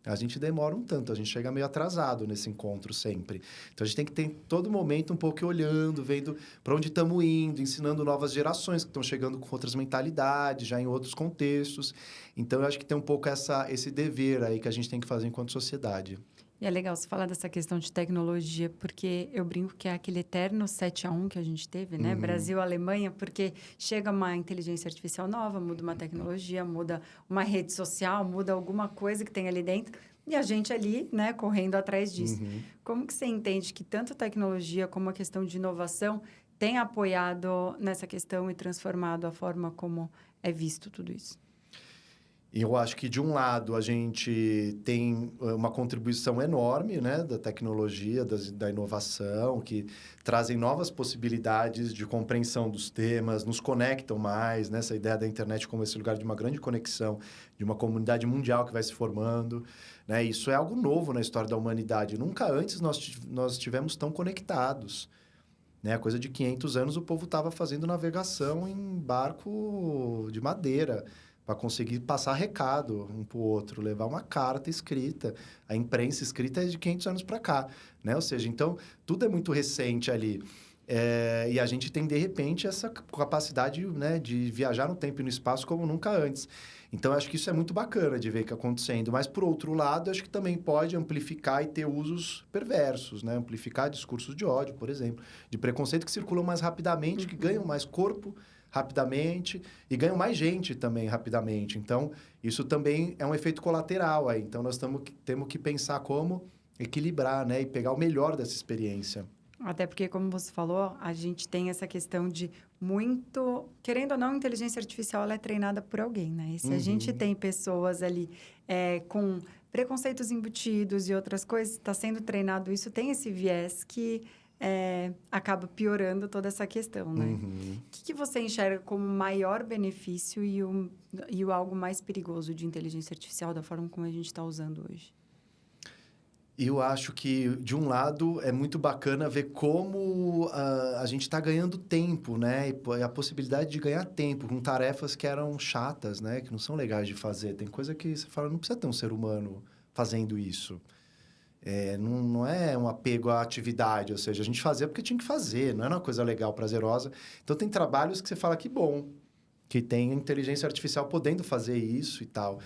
A gente demora um tanto, a gente chega meio atrasado nesse encontro sempre. Então, a gente tem que ter todo momento um pouco olhando, vendo para onde estamos indo, ensinando novas gerações que estão chegando com outras mentalidades, já em outros contextos. Então, eu acho que tem um pouco esse dever aí que a gente tem que fazer enquanto sociedade. E é legal você falar dessa questão de tecnologia, porque eu brinco que é aquele eterno 7-1 que a gente teve, né? Brasil, Alemanha, porque chega uma inteligência artificial nova, muda uma tecnologia, muda uma rede social, muda alguma coisa que tem ali dentro, e a gente ali, né, correndo atrás disso. Como que você entende que tanto tecnologia como a questão de inovação tem apoiado nessa questão e transformado a forma como é visto tudo isso? Eu acho que, de um lado, a gente tem uma contribuição enorme, né, da tecnologia, da inovação, que trazem novas possibilidades de compreensão dos temas, nos conectam mais, né, essa ideia da internet como esse lugar de uma grande conexão, de uma comunidade mundial que vai se formando. Né? Isso é algo novo na história da humanidade. Nunca antes nós estivemos tão conectados. Né? Coisa de 500 anos, o povo estava fazendo navegação em barco de madeira, para conseguir passar recado um para o outro, levar uma carta escrita. A imprensa escrita é de 500 anos para cá, né? Ou seja, então, tudo é muito recente ali. E a gente tem, de repente, essa capacidade, né, de viajar no tempo e no espaço como nunca antes. Então, eu acho que isso é muito bacana de ver que acontecendo. Mas, por outro lado, eu acho que também pode amplificar e ter usos perversos, né? Amplificar discursos de ódio, por exemplo, de preconceito que circulam mais rapidamente, que ganham mais corpo rapidamente e ganham mais gente também rapidamente. Então, isso também é um efeito colateral aí. Então, nós temos que pensar como equilibrar, né? E pegar o melhor dessa experiência. Até porque, como você falou, a gente tem essa questão de muito... Querendo ou não, a inteligência artificial ela é treinada por alguém, né? E se a gente tem pessoas ali com preconceitos embutidos e outras coisas, está sendo treinado isso, tem esse viés que acaba piorando toda essa questão, né? O que você enxerga como maior benefício e o algo mais perigoso de inteligência artificial da forma como a gente está usando hoje? Eu acho que, de um lado, é muito bacana ver como a gente está ganhando tempo, né? E a possibilidade de ganhar tempo com tarefas que eram chatas, né? Que não são legais de fazer. Tem coisa que você fala, não precisa ter um ser humano fazendo isso. Não é um apego à atividade, ou seja, a gente fazia porque tinha que fazer, não era uma coisa legal, prazerosa. Então, tem trabalhos que você fala que bom, que tem inteligência artificial podendo fazer isso e tal.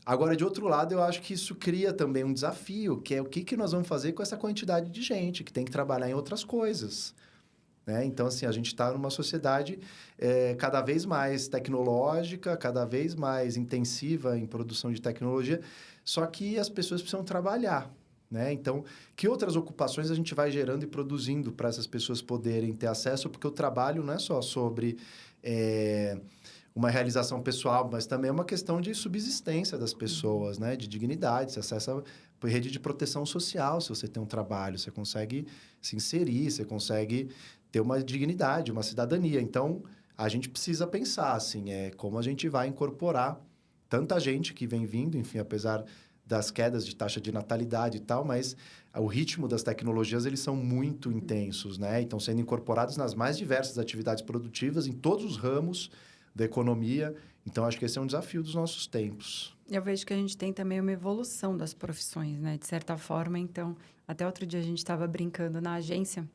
Agora, de outro lado, eu acho que isso cria também um desafio, que é o que nós vamos fazer com essa quantidade de gente que tem que trabalhar em outras coisas. né? Então, assim, a gente está numa sociedade cada vez mais tecnológica, cada vez mais intensiva em produção de tecnologia, só que as pessoas precisam trabalhar, né? Então, que outras ocupações a gente vai gerando e produzindo para essas pessoas poderem ter acesso? Porque o trabalho não é só sobre uma realização pessoal, mas também é uma questão de subsistência das pessoas, né? De dignidade, você acessa a rede de proteção social se você tem um trabalho, você consegue se inserir, você consegue ter uma dignidade, uma cidadania. Então, a gente precisa pensar, assim, como a gente vai incorporar tanta gente que vem vindo, enfim, apesar das quedas de taxa de natalidade e tal, mas o ritmo das tecnologias, eles são muito intensos, né? Então, sendo incorporados nas mais diversas atividades produtivas, em todos os ramos da economia. Então, acho que esse é um desafio dos nossos tempos. Eu vejo que a gente tem também uma evolução das profissões, né? De certa forma, então, até outro dia a gente estava brincando na agência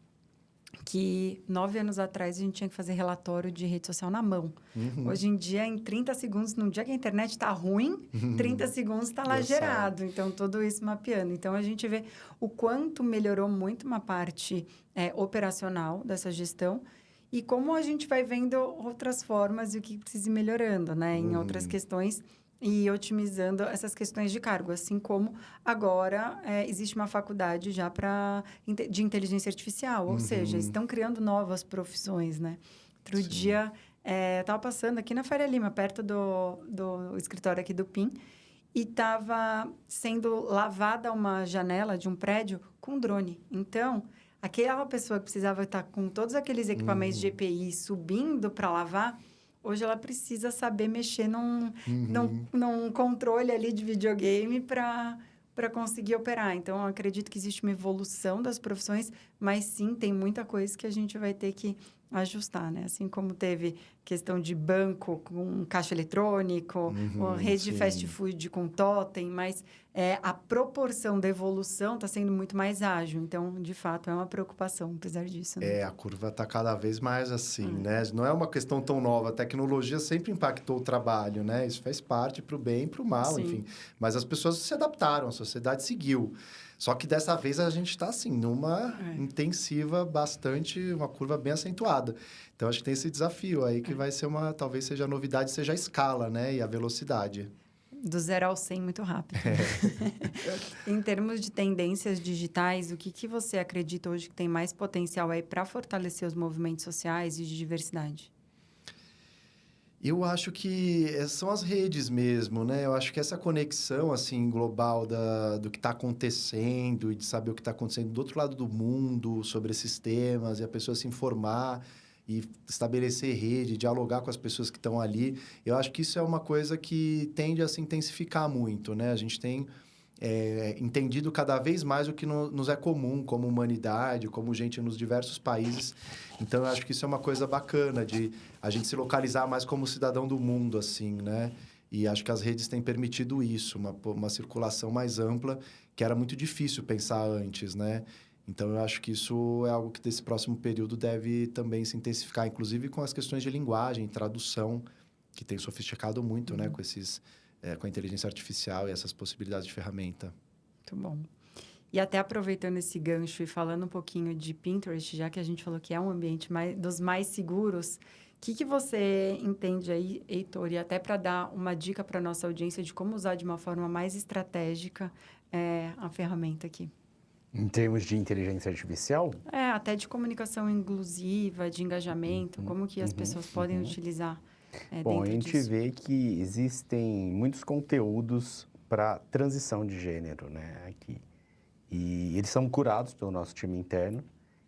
que 9 anos atrás a gente tinha que fazer relatório de rede social na mão. Hoje em dia, em 30 segundos, num dia que a internet está ruim, 30 segundos está lá gerado. Então, tudo isso mapeando. Então, a gente vê o quanto melhorou muito uma parte operacional dessa gestão e como a gente vai vendo outras formas e o que precisa ir melhorando, né? Em outras questões e otimizando essas questões de cargo. Assim como agora existe uma faculdade já de inteligência artificial, ou seja, estão criando novas profissões, né? Outro dia, eu estava passando aqui na Faria Lima, perto do escritório aqui do PIN, e estava sendo lavada uma janela de um prédio com drone. Então, aquela pessoa que precisava estar com todos aqueles equipamentos de EPI subindo para lavar, hoje ela precisa saber mexer num controle ali de videogame para conseguir operar. Então, eu acredito que existe uma evolução das profissões, mas sim, tem muita coisa que a gente vai ter que ajustar, né? Assim como teve questão de banco com caixa eletrônico, ou rede de fast food com totem, mas a proporção da evolução está sendo muito mais ágil. Então, de fato, é uma preocupação, apesar disso. Né? A curva está cada vez mais assim, né? Não é uma questão tão nova. A tecnologia sempre impactou o trabalho, né? Isso faz parte para o bem e para o mal, enfim. Mas as pessoas se adaptaram, a sociedade seguiu. Só que dessa vez a gente está, assim, numa intensiva bastante, uma curva bem acentuada. Então, acho que tem esse desafio aí que vai ser talvez seja a novidade, seja a escala, né? E a velocidade. Do 0 ao 100 muito rápido. Em termos de tendências digitais, o que você acredita hoje que tem mais potencial aí para fortalecer os movimentos sociais e de diversidade? Eu acho que são as redes mesmo, né? Eu acho que essa conexão, assim, global do que está acontecendo e de saber o que está acontecendo do outro lado do mundo sobre esses temas e a pessoa se informar e estabelecer rede, dialogar com as pessoas que estão ali. Eu acho que isso é uma coisa que tende a se intensificar muito, né? A gente tem entendido cada vez mais o que nos é comum como humanidade, como gente nos diversos países. Então, eu acho que isso é uma coisa bacana de a gente se localizar mais como cidadão do mundo, assim, né? E acho que as redes têm permitido isso, uma circulação mais ampla, que era muito difícil pensar antes, né? Então, eu acho que isso é algo que desse próximo período deve também se intensificar, inclusive com as questões de linguagem, tradução, que tem sofisticado muito, né? Com a inteligência artificial e essas possibilidades de ferramenta. Muito bom. E até aproveitando esse gancho e falando um pouquinho de Pinterest, já que a gente falou que é um ambiente dos mais seguros, o que você entende aí, Heitor, e até para dar uma dica para a nossa audiência de como usar de uma forma mais estratégica a ferramenta aqui? Em termos de inteligência artificial? Até de comunicação inclusiva, de engajamento, como que as pessoas podem utilizar Bom, a dentro gente disso? vê que existem muitos conteúdos para transição de gênero, né, aqui. E eles são curados pelo nosso time interno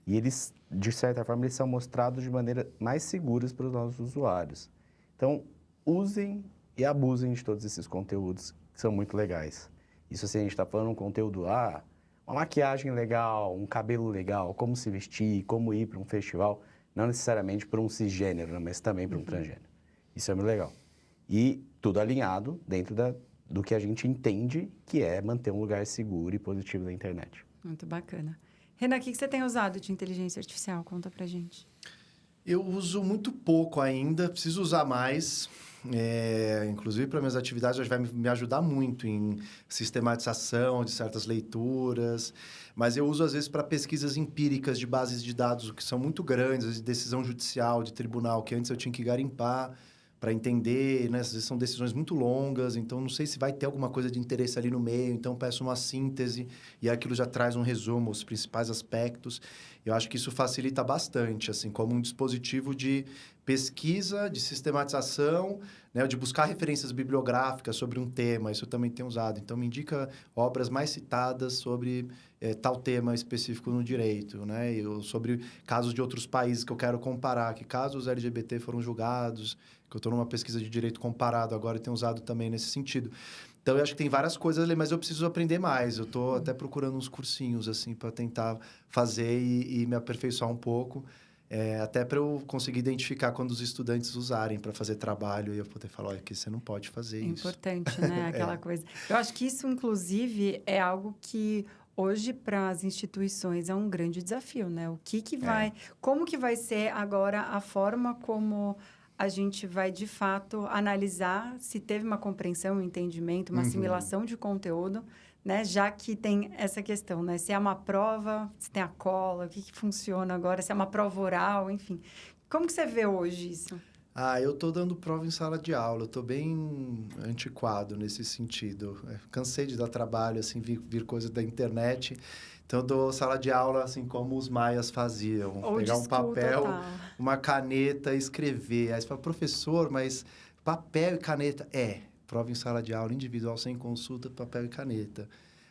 e eles, de certa forma, eles são mostrados de maneira mais seguras para os nossos usuários. Então, usem e abusem de todos esses conteúdos que são muito legais. Isso assim, a gente está falando um conteúdo, uma maquiagem legal, um cabelo legal, como se vestir, como ir para um festival, não necessariamente para um cisgênero, né, mas também para um transgênero. Isso é muito legal. E tudo alinhado dentro do que a gente entende que é manter um lugar seguro e positivo na internet. Muito bacana. Renan, o que você tem usado de inteligência artificial? Conta pra gente. Eu uso muito pouco ainda, preciso usar mais. Inclusive, para minhas atividades, vai me ajudar muito em sistematização de certas leituras. Mas eu uso, às vezes, para pesquisas empíricas de bases de dados, que são muito grandes, às vezes, decisão judicial, de tribunal, que antes eu tinha que garimpar para entender, né? Às vezes são decisões muito longas, então não sei se vai ter alguma coisa de interesse ali no meio, então peço uma síntese e aquilo já traz um resumo, os principais aspectos. Eu acho que isso facilita bastante, assim, como um dispositivo de pesquisa, de sistematização, né? De buscar referências bibliográficas sobre um tema, isso eu também tenho usado. Então, me indica obras mais citadas sobre tal tema específico no direito, né? Sobre casos de outros países que eu quero comparar, que casos LGBT foram julgados, que eu estou numa pesquisa de direito comparado agora e tenho usado também nesse sentido. Então, eu acho que tem várias coisas ali, mas eu preciso aprender mais. Eu estou até procurando uns cursinhos, assim, para tentar fazer e me aperfeiçoar um pouco. Até para eu conseguir identificar quando os estudantes usarem para fazer trabalho e eu poder falar, olha, aqui você não pode fazer isso. Importante, né? Aquela coisa. Eu acho que isso, inclusive, é algo que hoje, para as instituições, é um grande desafio, né? O que vai... Como que vai ser agora a forma como a gente vai, de fato, analisar se teve uma compreensão, um entendimento, uma assimilação de conteúdo, né? Já que tem essa questão, né? Se é uma prova, se tem a cola, o que funciona agora, se é uma prova oral, enfim. Como que você vê hoje isso? Eu estou dando prova em sala de aula, eu estou bem antiquado nesse sentido. Cansei de dar trabalho, assim, vir coisas da internet. Então, eu dou sala de aula, assim, como os maias faziam. Pegar um papel, uma caneta e escrever. Aí você fala, professor, mas papel e caneta? Prova em sala de aula, individual, sem consulta, papel e caneta.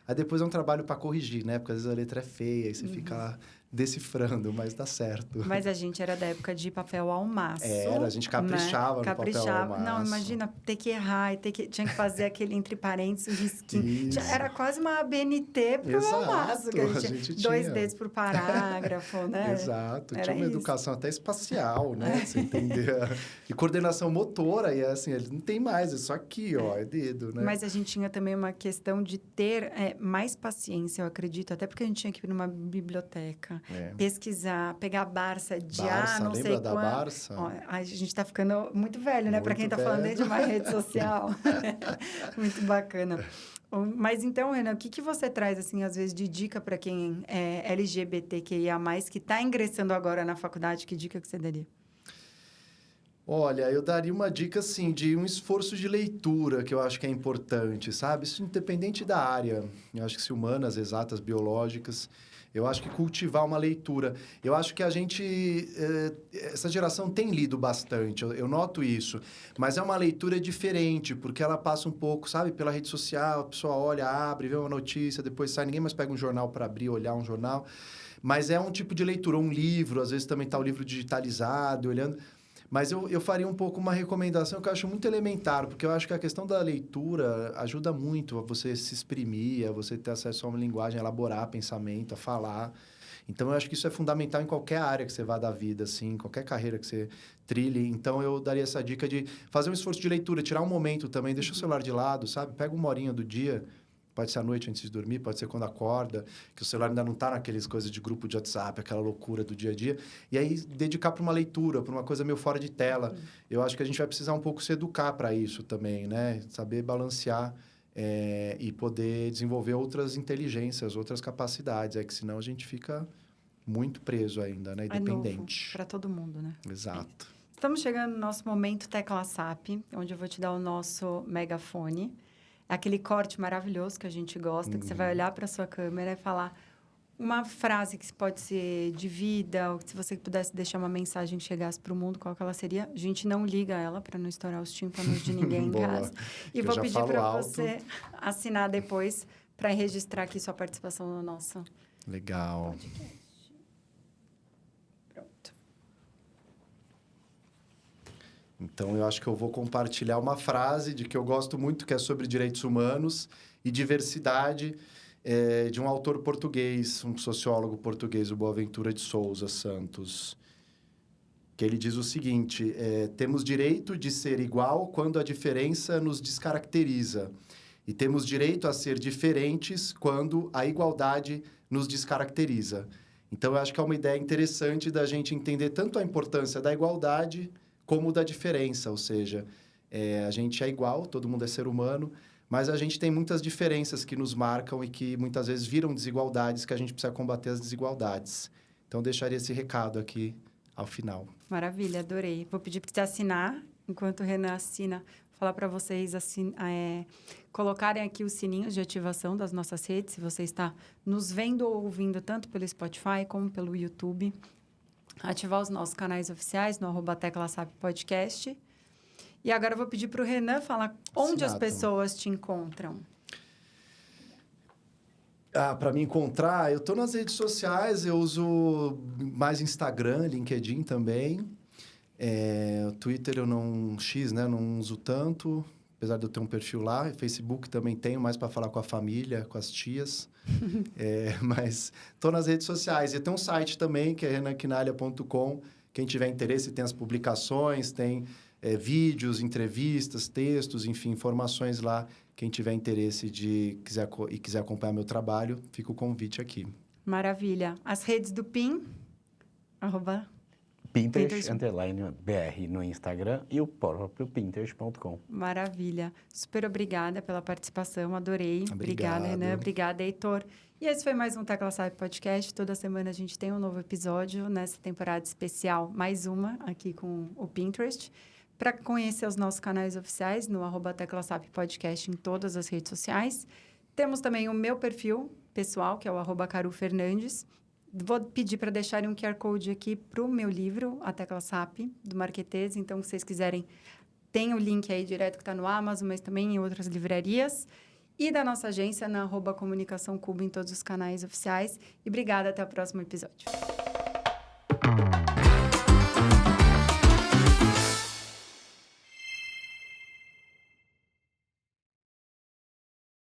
Aí depois é um trabalho para corrigir, né? Porque às vezes a letra é feia e você fica lá decifrando, mas dá certo. Mas a gente era da época de papel ao maço. A gente caprichava, né? No papel ao maço. Não, imagina ter que errar, tinha que fazer aquele entre parênteses, o risquinho. Era quase uma ABNT pro ao maço. Que a gente tinha 2 dedos por parágrafo, né? Exato. Tinha uma educação até espacial, né? Você entender. E coordenação motora, e assim, ele não tem mais, é só aqui, ó, é dedo, né? Mas a gente tinha também uma questão de ter mais paciência, eu acredito, até porque a gente tinha que ir numa biblioteca. Pesquisar, pegar a Barça de não sei quanto. Da Barça? Ó, a gente está ficando muito velho, né? Para quem está falando dentro de uma rede social. Muito bacana. Mas então, Renan, o que você traz, assim, às vezes, de dica para quem é LGBTQIA+, que está ingressando agora na faculdade? Que dica que você daria? Olha, eu daria uma dica, assim, de um esforço de leitura, que eu acho que é importante, sabe? Isso independente da área. Eu acho que se humanas, exatas, biológicas... Eu acho que cultivar uma leitura. Eu acho que a gente... essa geração tem lido bastante, eu noto isso. Mas é uma leitura diferente, porque ela passa um pouco, sabe? Pela rede social, a pessoa olha, abre, vê uma notícia, depois sai. Ninguém mais pega um jornal para abrir, olhar um jornal. Mas é um tipo de leitura, um livro. Às vezes também está o livro digitalizado, olhando... Mas eu faria um pouco uma recomendação que eu acho muito elementar, porque eu acho que a questão da leitura ajuda muito a você se exprimir, a você ter acesso a uma linguagem, a elaborar pensamento, a falar. Então, eu acho que isso é fundamental em qualquer área que você vá da vida, assim, qualquer carreira que você trilhe. Então, eu daria essa dica de fazer um esforço de leitura, tirar um momento também, deixa o celular de lado, sabe? Pega uma horinha do dia... Pode ser à noite antes de dormir, pode ser quando acorda, que o celular ainda não está naquelas coisas de grupo de WhatsApp, aquela loucura do dia a dia. E aí, dedicar para uma leitura, para uma coisa meio fora de tela. Eu acho que a gente vai precisar um pouco se educar para isso também, né? Saber balancear e poder desenvolver outras inteligências, outras capacidades. Que senão a gente fica muito preso ainda, né? E dependente. Para todo mundo, né? Exato. Estamos chegando no nosso momento Tecla SAP, onde eu vou te dar o nosso megafone. Aquele corte maravilhoso que a gente gosta, que você vai olhar para a sua câmera e falar uma frase que pode ser de vida, ou se você pudesse deixar uma mensagem que chegasse para o mundo, qual que ela seria? A gente não liga ela para não estourar os tímpanos de ninguém em casa. E vou pedir para você assinar depois para registrar aqui sua participação no nosso podcast. Pronto. Então, eu acho que eu vou compartilhar uma frase de que eu gosto muito, que é sobre direitos humanos e diversidade, de um autor português, um sociólogo português, o Boaventura de Souza Santos, que ele diz o seguinte, temos direito de ser igual quando a diferença nos descaracteriza, e temos direito a ser diferentes quando a igualdade nos descaracteriza. Então, eu acho que é uma ideia interessante da gente entender tanto a importância da igualdade como da diferença, ou seja, A gente é igual, todo mundo é ser humano, mas a gente tem muitas diferenças que nos marcam e que muitas vezes viram desigualdades que a gente precisa combater as desigualdades. Então, deixaria esse recado aqui ao final. Maravilha, adorei. Vou pedir para você assinar, enquanto o Renan assina, falar para vocês colocarem aqui os sininhos de ativação das nossas redes, se você está nos vendo ou ouvindo tanto pelo Spotify como pelo YouTube. Ativar os nossos canais oficiais no @teclasap podcast. E agora eu vou pedir para o Renan falar onde as pessoas te encontram. Para me encontrar, eu estou nas redes sociais, eu uso mais Instagram, LinkedIn também. Twitter eu não uso tanto, apesar de eu ter um perfil lá. Facebook também tenho, mais para falar com a família, com as tias. Mas estou nas redes sociais. E tem um site também, que é renanquinalha.com. Quem tiver interesse, tem as publicações, tem vídeos, entrevistas, textos, enfim, informações lá. Quem tiver interesse quiser acompanhar meu trabalho, fica o convite aqui. Maravilha. As redes do PIN, Pinterest_BR no Instagram e o próprio Pinterest.com. Maravilha. Super obrigada pela participação, adorei. Obrigado. Obrigada, Renan. Obrigada, Heitor. E esse foi mais um Tecla Sabe Podcast. Toda semana a gente tem um novo episódio nessa temporada especial, mais uma aqui com o Pinterest. Para conhecer os nossos canais oficiais no @teclasap podcast em todas as redes sociais. Temos também o meu perfil pessoal, que é o @carufernandes. Vou pedir para deixarem um QR Code aqui para o meu livro, A Tecla SAP, do Marquetese. Então, se vocês quiserem, tem o link aí direto que está no Amazon, mas também em outras livrarias. E da nossa agência na @comunicação cubo em todos os canais oficiais. E obrigada, até o próximo episódio.